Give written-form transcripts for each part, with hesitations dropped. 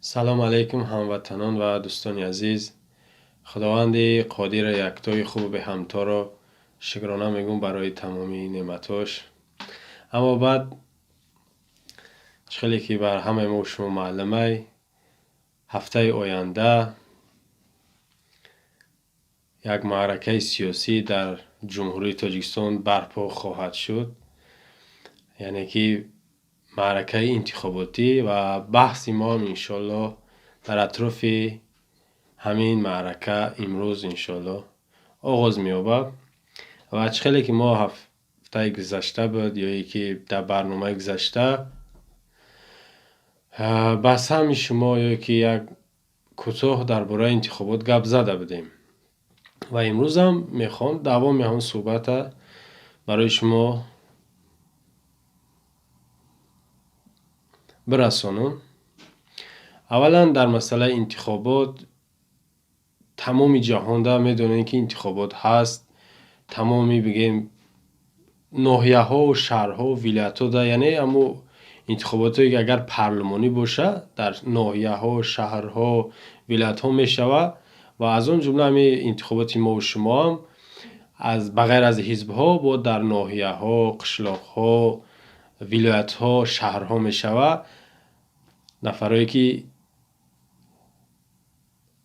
سلام علیکم هموطنان و دوستان عزیز. خداوند قادر یکتای خوب به همتا را شکرانه میگم برای تمامی نعمتاش. اما بعد خیلی که بر همه ما شما معلومه هفته آینده یک معرکه سیاسی در جمهوری تاجیکستان برپا خواهد شد، یعنی که معرکه انتخاباتی و بحث ما هم انشالله در اطراف همین معرکه امروز انشالله آغاز می‌یابد. و خیلی که ما هفته گذشته بود یا یکی در برنامه گذشته بس هم شما یا که یک کوتاه درباره انتخابات گپ زده بودیم و امروز هم میخوام دوام همون صحبت برای شما برسانم. اولا در مسئله انتخابات تمامی جهان ده میدونن که انتخابات هست. تمامی بگیم ناحیه ها و شهرها و ولایت ها ده، یعنی امو انتخابات هایی که اگر پارلمانی باشه در ناحیه ها شهرها ولایت ها میشوه و از اون جمله همین انتخابات ما و شما هم از بغیر از حزب ها با در ناحیه ها قشلاق ها ولایت ها شهرها میشوه. نفرایی که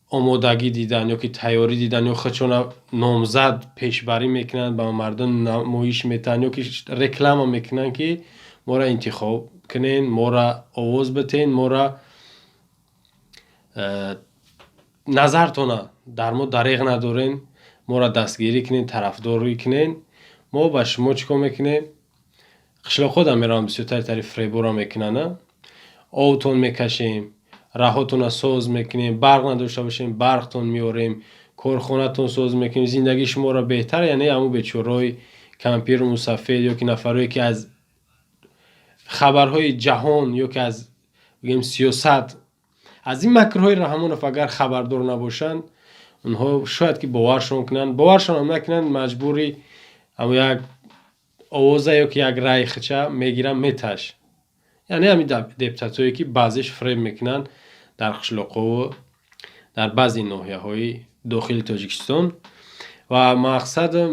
آمادگی دیدن یا که تیاری دیدن یا خودشون نامزد پیشبری میکنن با مردم نمایش میتن یا که رکلام میکنن که ما را انتخاب کنین، ما را آواز بتین، ما را نظرتون در ما دریغ ندارین، ما را دستگیری کنین، طرفداری کنین. ما با شما چیکار میکنیم؟ قشلاق خودم میرم بسیار تری فریبورا میکنن، آوتون میکشیم، راهاتون ساز میکنیم، برق نداشته باشیم برقتون میاریم، کارخانه‌تون ساز میکنیم، زندگی شما را بهتر. یعنی همون بیچاره‌های کمپیر و مسافر یا که نفرایی که از خبرهای جهان یا که از بگیم سیاست از این مکرهای رحمان اگر خبردار نباشن، اونها شاید که باورشون هم نکنن مجبوری اما یک آوازه یا که یک رای خچه میگیرن میتش. یعنی همین دپتاتوری که بعضیش فریب میکنن در قشلاق و در بعضی ناحیه های داخل تاجیکستان. و مقصد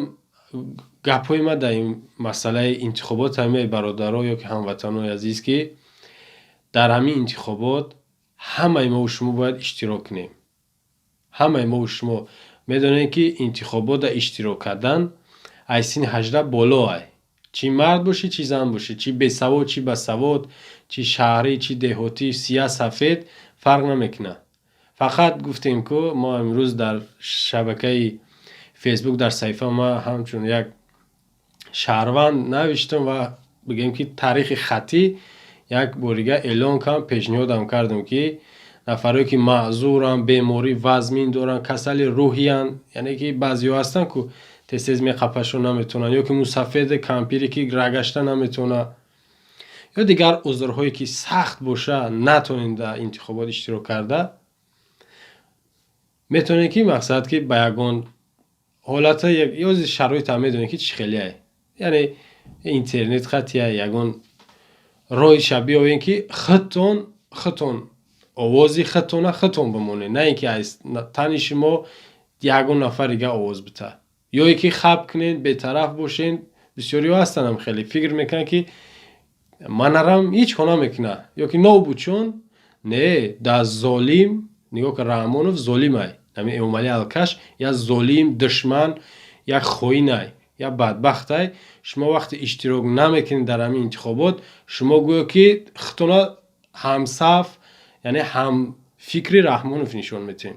گپای ما در این مسئله انتخابات همه برادرها یا که هموطنان عزیز که در همین انتخابات همه ما و شما باید اشتراک کنیم. همه ما و شما میدونین که انتخابات در اشتراک کردن از سن 18 بالا ای، چی مرد باشی چی زن باشی، چی بسواد چی بسواد، چی شهری چی دهاتی، سیاه سفید فرق نمیکنه. فقط گفتیم که ما امروز در شبکه فیسبوک در صفحه ما همچون یک شهروند نوشتم و بگیم که تاریخ خطی یک بوریگه اعلان کنم، پیشنهادم کردم که نفرایی که معذورن، بیماری وزمین دارن، کسل روحیان، یعنی که بعضی هستن که تستیز می قپشون نمیتونن یا که مسافد کمپیری که رگشته نمیتونه یا دیگر عذرهایی که سخت باشه نتونین در انتخابات اشتراک کرده، میتونین که مقصد که با یگان حالت یا شرایط هم میدونین که چی خیلیه، یعنی اینترنت خطیه یگان رای شبیه و این که خطون آوازی خطون بمونه، نه اینکه از تن شما یگان نفر دیگه آواز بده یا یکی خب کنین به طرف باشین. بسیاری ها هستن هم خیلی فکر میکنن که من نرم هیچ کنم میکنه یا که نو بچون نه در ظالم نگاه که رحمانوف ظالمه، نمی اومالی الکش یا ظالم دشمن یا خوینه یا بدبخته. شما وقت اشتراک نمیکنین در همین انتخابات شما گویا که خطونا همصف یعنی هم فکری رحمانوف نشون میتین.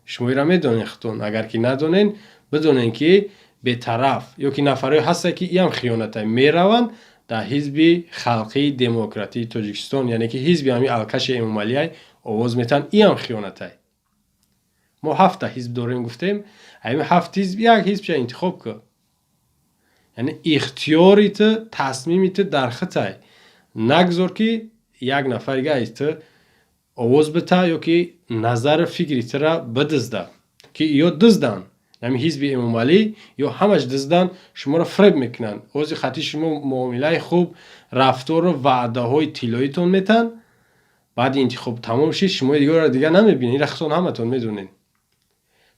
شما ایرا میدونین خطون، اگر که ندونین بدونین که به طرف یا که نفرای هسته که این خیانته میروند در حزب خلقی دموکراتی تاجیکستان، یعنی که حزب همین الکش امومالی آواز میتن، این هم خیانته. ما 7 حزب داریم گفتیم، همین 7 حزب یک حزب چه انتخاب که یعنی اختیاریت تصمیمیت در خطای نگذار که یک نفر دیگه ایت آواز بته یا که نظر فکریت را بدزده که یا دزدن همین حزب امومالی یا همش دزدن شما را فریب میکنن، اوزی خطی شما معامله خوب رفتار و وعده های طلاییتون میتن بعد انتخاب تمام شد شما دیگه نمیبینین. این خودتون همتون میدونین.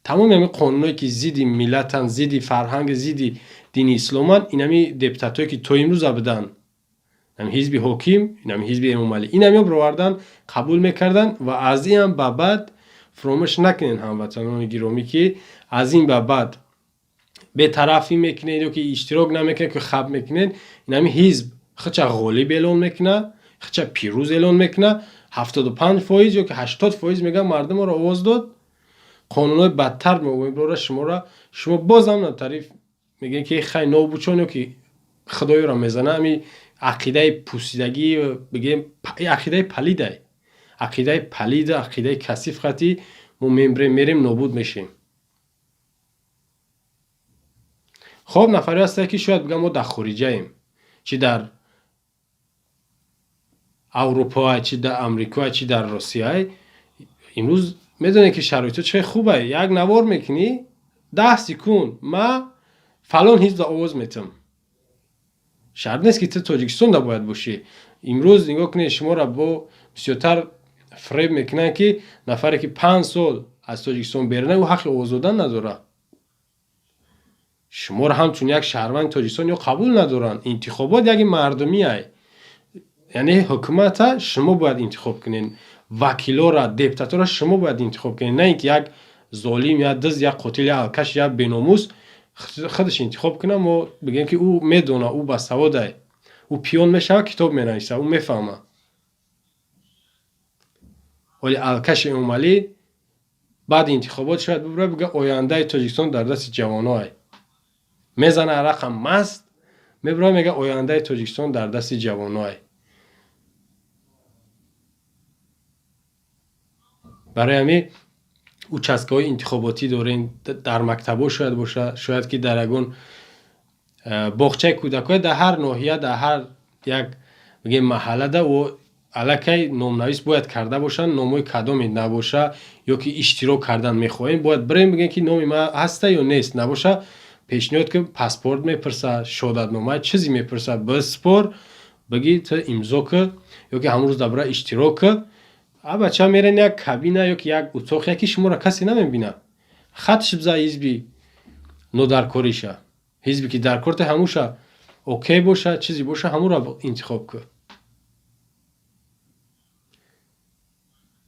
تمام همین قانونایی که زیدی ملتن، زیدی فرهنگ، زیدی دین اسلامن، این همین دپوتاتایی که تو امروز بدن، هم حزب حاکم، این هم حزب امام علی، این هم بردن قبول میکردن و از این هم به بعد فراموش نکنین هموطنان گرامی که از این به بعد به طرفی میکنین یا که اشتراک نمیکنین که خب میکنین، این هم حزب خچه غالب اعلان میکنه، خچه پیروز اعلان میکنه، 75% یا که 80% میگه مردم رو آواز داد. قانونای بدتر میگه شما باز هم تعریف میگه که خیلی نابوچون یا که خدای را میزنه. همین عقیده پوسیدگی بگیم عقیده پلیده، عقیده پلیده، عقیده کثیف خطی ما میریم نابود میشیم. خب نفری هسته که شاید بگم ما در خارجه ایم، چی در اروپا، چی در امریکا، چی در روسیه. امروز میدونه که شرایط چه خوبه، یک نوار میکنی 10 سکون ما فلان حزب آواز میتم. شرط نیست که تو تاجیکستان دا باید باشی. امروز نگاه کنید شما را با بسیارتر فریب میکنن که نفری که 5 سال از تاجیکستان بیرونه و حق آواز دادن نداره. شما را همچون یک شهروند تاجیکستان یا قبول ندارن. انتخابات یک مردمی ای، یعنی حکومت شما باید انتخاب کنین، وکیلا را، دپوتاتا را شما باید انتخاب کنین، نه اینکه یک ظالم یا دزد یا قاتل یا الکش یا بیناموس خودش انتخاب کنه و بگن که او میدونه، او باسواده، او پیون میشه، کتاب مینویسه، او میفهمه. ولی الکش امام علی بعد انتخابات شاید ببره بگه آینده تاجیکستان در دست جوانای، میزنه رقم مست میبره میگه آینده تاجیکستان در دست جوانای. برای همین участкهای انتخاباتی دارین، در مکتبا شاید باشه، شاید که در اگون باغچه کودکای در هر ناحیه، در هر یک بگیم محله ده و الکی نامنویس باید کرده باشن، ناموی کدامی نباشه یا که اشتراک کردن میخواین باید بریم بگین که نامی ما هسته یا نیست، نباشه پیشنهاد که پاسپورت میپرسه، شهادتنامه چیزی میپرسه، بسپار بگی تو امضا که یا که همون روز دبره اشتراک که. بچه ها میرن یک کابینه یا که یک اتاق یکی شما را کسی نمیبینه، خطش بزا حزبی نو در کاریشه، حزبی که در کارت هموشه اوکی باشه چیزی باشه همون را انتخاب که.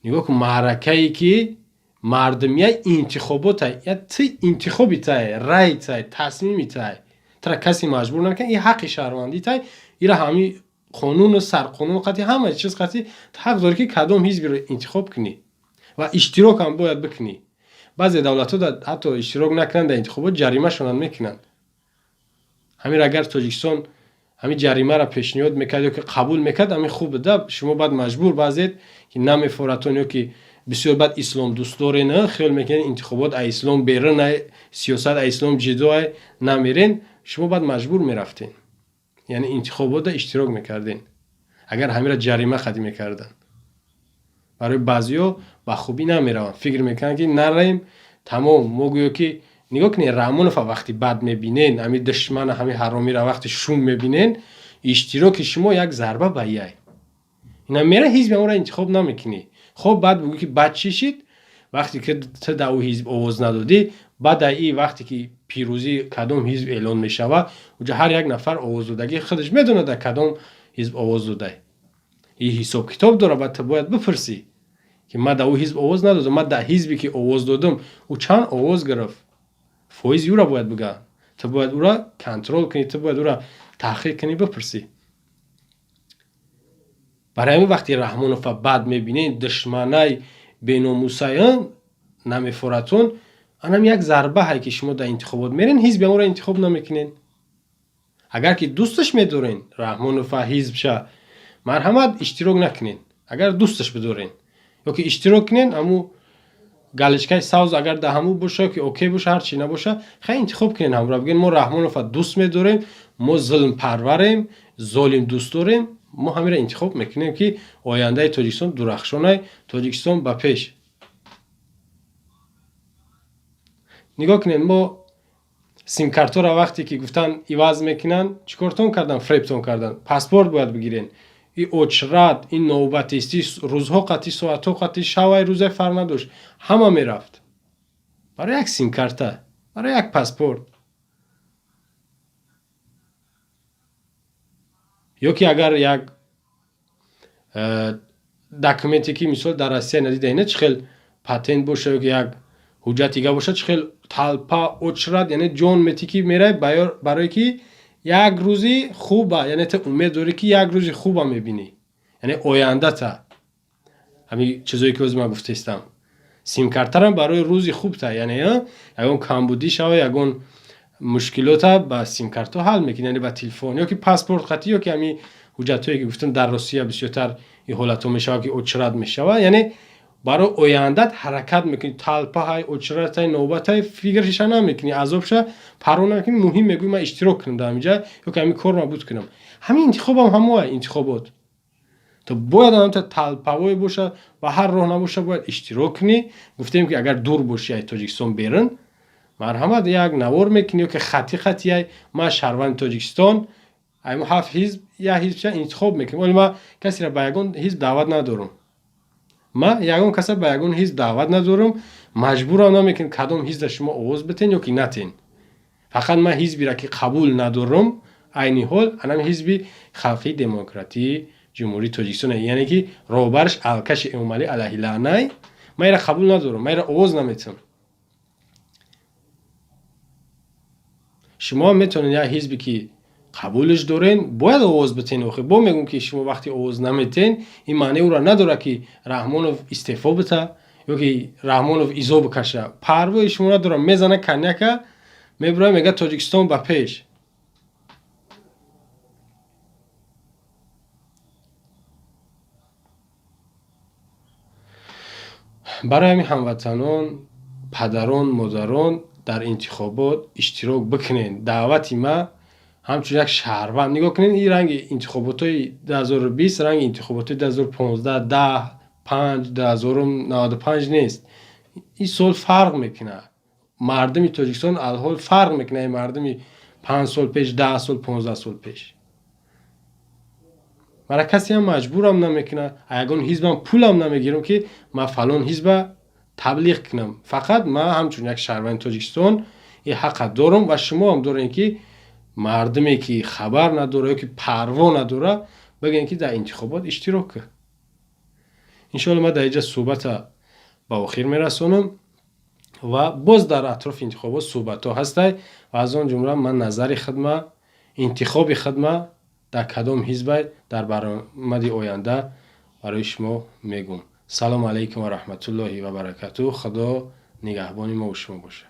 نگاه کن معرکه ای که مردمیه انتخابات یا تی انتخابی تای، رای تای، تصمیمی تای، ترا کسی مجبور نکن، این حق شهروندی تای، این را همی قانون و سرقانون قطعی همه چیز قطعی حق داری که کدام حزبی رو انتخاب کنی و اشتراک هم باید بکنی. بعضی دولت ها حتی اشتراک نکنن در انتخابات جریمه شونن میکنن. همین اگر تاجیکستان همین جریمه را پیشنهاد میکرد یا که قبول میکرد همین خوب ده، شما بعد مجبور بعضید که نمیفورتون یا که بسیار بعد اسلام دوست دارین خیال میکنین انتخابات اسلام بیرون، سیاست اسلام جدو نمیرین، شما بعد مجبور میرفتین، یعنی انتخابات اشتراک میکردین اگر همین را جریمه خدی میکردن. برای بعضیا با خوبی نمیرن، فکر میکنن که نریم تمام. موگویو که نگاه کنین رحمانوف وقتی بد میبینین، همین دشمن همین حرامی را وقتی شوم میبینین، اشتراک شما یک ضربه بیای اینا میره حزب اون را انتخاب نمیکنی. خب بعد بگو که بد چی شد وقتی که تو در او حزب آواز ندادی، بعد این وقتی که پیروزی کدام حزب اعلان میشوه اونجا هر یک نفر آواز دادگی خودش میدونه در کدام حزب آواز داده. این حساب کتاب داره، بعد تو باید بپرسی که من در او حزب آواز ندادم، من در حزبی که آواز دادم او چند آواز گرفت، فایز او را باید بگه، تو باید او را کنترل کنی، تو باید او را تحقیق کنی بپرسی. برای همین وقتی رحمانوف بعد میبینین دشمنای بیناموسایان نمیفورتون، انم یک ضربه هایی که شما در انتخابات میرین حزب اون را انتخاب نمیکنین. اگر که دوستش میدارین رحمانوف حزب شه، مرحمت اشتراک نکنین. اگر دوستش بدارین یا که اشتراک کنین، امو گالچکای ساوز اگر ده همو باشه که اوکی باشه، هر چی نباشه خیلی انتخاب کنین. هم را بگین ما رحمانوف دوست میداریم، ما ظلم پروریم، ظالم دوست داریم، ما همین را انتخاب میکنیم که آینده تاجیکستان درخشانه، تاجیکستان به پیش. نگاه کنین ما سیم کارت را وقتی که گفتن عوض میکنن چیکارتون کردن؟ فریبتون کردن. پاسپورت باید بگیرین این اجرت، این نوبتیستی، روزها قطعی، ساعتها قطعی، شبای روزه فرق نداشت، همه میرفت برای یک سیم کارت، برای یک پاسپورت. یا که اگر یک داکومنتی که مثال در روسیه ندیده اینه چخیل پاتنت باشه یا یک حجت دیگه باشه، چخیل طلپا اجرت، یعنی جون میتی که میره برای که یک روزی خوبه، یعنی تو امید داری که یک روزی خوبه میبینی، یعنی آینده تا همین چیزایی که از من گفته استم. سیم کارت هم برای روزی خوب تا، یعنی یگان کمبودی شوه، یگان مشکلات با سیم کارت حل میکنه، یعنی با تلفن یا که پاسپورت خطی یا که همین حجتایی که گفتن در روسیه بسیارتر این حالت میشه که اجرت میشه، یعنی برای آیندت حرکت میکنی، طلپا های اجرت های نوبت های فکرش نمیکنی، عذابش پرونه میکنی، مهم میگوی من اشتراک کنم در اینجا یا که همین کار نبود کنم. همین انتخاب هم همه انتخابات تو باید هم تا طلپاوی باشه و هر راه نباشه باید اشتراک کنی. گفتیم که اگر دور باشی از تاجیکستان بیرون مرحمت یک نوار میکنی که خطی های ما شهروند تاجیکستان اما 7 حزب یا حزب انتخاب میکنیم، ولی ما کسی را به یگان حزب دعوت ندارم، ما یگان کسی به یگان حزب دعوت ندارم، مجبورم نمیکنم کدام حزب شما آواز بتین یا که نتین. فقط من حزبی را که قبول ندارم عینی حال انم حزب خلقی دموکراتی جمهوری تاجیکستان، یعنی که روبرش الکش امالی علیه لعنه، من را قبول ندارم، من را آواز نمیتم. شما میتونید یا حزبی که قبولش دارین باید آواز بتین. آخه با میگم که شما وقتی آواز نمیتین این معنی او را نداره که رحمانوف استعفا بده یا که رحمانوف ایزا بکشه. پروای شما را داره میزنه کنیکه میبره میگه تاجیکستان به پیش. برای همین هموطنان، پدران، مادران در انتخابات اشتراک بکنین. دعوتی ما همچون یک شهروند نگاه کنین. این رنگ انتخابات های 2020 رنگ انتخابات های 2015 10 5 2095 نیست. این سال فرق میکنه. مردمی تاجیکستان الحال فرق میکنه مردمی 5 سال پیش، 10 سال، 15 سال پیش. مرا کسی هم مجبورم نمیکنه، اگرون حزبم پولم نمیگیرم که ما فلان حزب تبلیغ کنم. فقط ما همچون یک شهروند تاجیکستان این حق دارم و شما هم دارین که مردمی که خبر نداره یا که پروا نداره بگن که در انتخابات اشتراک کنه. انشاءالله ما در اینجا صحبت با آخر میرسونم و باز در اطراف انتخابات صحبت ها هسته و از آن جمله من نظر خدمه انتخاب خدمه در کدام حزب در برآمد آینده برای شما میگم. سلام علیکم و رحمت الله و برکاته. خدا نگهبان ما و شما باشه.